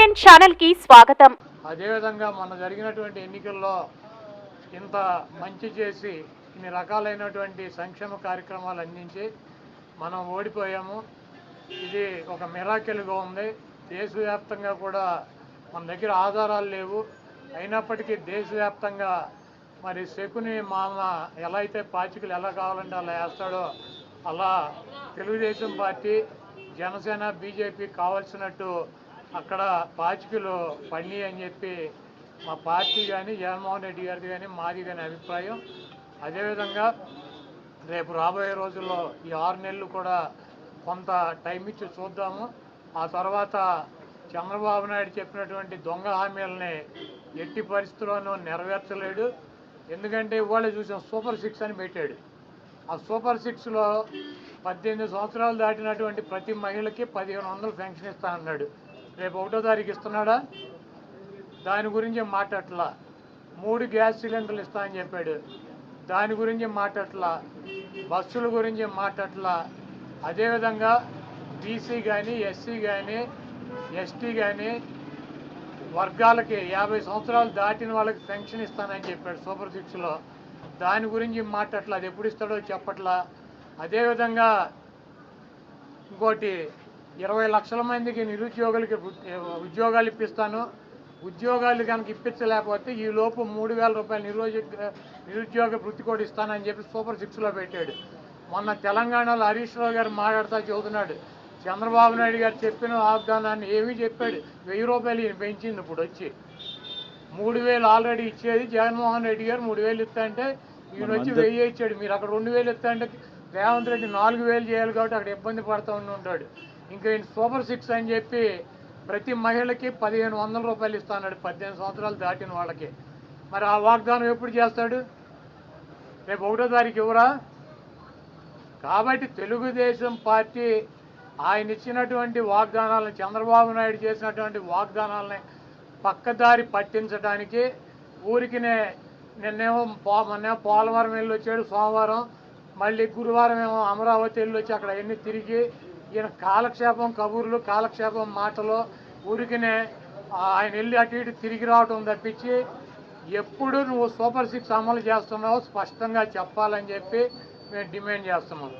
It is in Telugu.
నైన్ ఛానల్ కి స్వాగతం. అదేవిధంగా మన జరిగినటువంటి ఎన్నికల్లో ఇంత మంచి చేసి ఇన్ని రకాలైనటువంటి సంక్షేమ కార్యక్రమాలు అందించి మనం ఓడిపోయాము. ఇది ఒక మిరాకిల్గా ఉంది. దేశవ్యాప్తంగా కూడా మన దగ్గర ఆధారాలు లేవు, అయినప్పటికీ దేశవ్యాప్తంగా మరి శకుని మామ ఎలా అయితే పాచికలు ఎలా కావాలంటే అలా వేస్తాడో అలా తెలుగుదేశం పార్టీ, జనసేన, బీజేపీ కావాల్సినట్టు అక్కడ పాచికలు పడినాయి అని చెప్పి మా పార్టీ కానీ, జగన్మోహన్ రెడ్డి గారిది కానీ, మాది కానీ అభిప్రాయం. అదేవిధంగా రేపు రాబోయే రోజుల్లో ఈ 6 నెలలు కూడా కొంత టైం ఇచ్చి చూద్దాము. ఆ తర్వాత చంద్రబాబు నాయుడు చెప్పినటువంటి దొంగ హామీలని ఎట్టి పరిస్థితుల్లోనూ నెరవేర్చలేడు. ఎందుకంటే ఇవాళ చూసాం సూపర్ 6 అని పెట్టాడు. ఆ సూపర్ 6లో 18 సంవత్సరాలు దాటినటువంటి ప్రతి మహిళకి 1500 పెన్షన్ ఇస్తానన్నాడు. రేపు 1వ తారీఖు ఇస్తున్నాడా? దాని గురించి మాట్లాడట్లా. 3 గ్యాస్ సిలిండర్లు ఇస్తానని చెప్పాడు, దాని గురించి మాట్లాడట్లా. బస్సుల గురించి మాట్లాడట్లా. అదేవిధంగా బీసీ కానీ, ఎస్సీ కానీ, ఎస్టీ కానీ వర్గాలకి 50 సంవత్సరాలు దాటిన వాళ్ళకి పెన్షన్ ఇస్తానని చెప్పాడు సూపర్ 6లో. దాని గురించి మాట్లాడట్లా. అది ఎప్పుడు ఇస్తాడో చెప్పట్లా. అదేవిధంగా ఇంకోటి 20 లక్షల మందికి నిరుద్యోగులకి ఉద్యోగాలు ఇప్పిస్తాను. ఉద్యోగాలు కనుక ఇప్పించలేకపోతే ఈ లోపు 3000 రూపాయలు నిరుద్యోగ వృత్తి కూడా ఇస్తానని చెప్పి సూపర్ 6లో పెట్టాడు. మొన్న తెలంగాణలో హరీష్ రావు గారు మాట్లాడుతూ చెబుతున్నాడు, చంద్రబాబు నాయుడు గారు చెప్పిన వాగ్దానాన్ని ఏమీ చెప్పాడు. 1000 రూపాయలు ఈయన పెంచింది. ఇప్పుడు వచ్చి 3000 ఆల్రెడీ ఇచ్చేది జగన్మోహన్ రెడ్డి గారు 3000 ఇస్తా అంటే ఈయన వచ్చి 1000 ఇచ్చాడు. మీరు అక్కడ 2000 ఇస్తా అంటే రేవంత్ రెడ్డి 4000 చేయాలి కాబట్టి అక్కడ ఇబ్బంది పడుతూ ఉంటాడు. ఇంకా ఈయన సూపర్ 6 అని చెప్పి ప్రతి మహిళకి 1500 రూపాయలు ఇస్తాడు 18 సంవత్సరాలు దాటిన వాళ్ళకి. మరి ఆ వాగ్దానం ఎప్పుడు చేస్తాడు? రేపు 1వ తారీఖు ఇవ్వరా? కాబట్టి తెలుగుదేశం పార్టీ ఆయన ఇచ్చినటువంటి వాగ్దానాలను, చంద్రబాబు నాయుడు చేసినటువంటి వాగ్దానాలని పక్కదారి పట్టించడానికి ఊరికినే నిన్నేమో పోలవరం వెళ్ళి వచ్చాడు సోమవారం, మళ్ళీ గురువారం ఏమో అమరావతి వెళ్ళి వచ్చి అక్కడ అన్నీ తిరిగి ఈయన కాలక్షేపం కబుర్లు, కాలక్షేపం మాటలు, ఊరికినే ఆయన వెళ్ళి అటు ఇటు తిరిగి రావటం తప్పించి ఎప్పుడు నువ్వు సూపర్ 6 అమలు చేస్తున్నావో స్పష్టంగా చెప్పాలని చెప్పి మేము డిమాండ్ చేస్తున్నాం.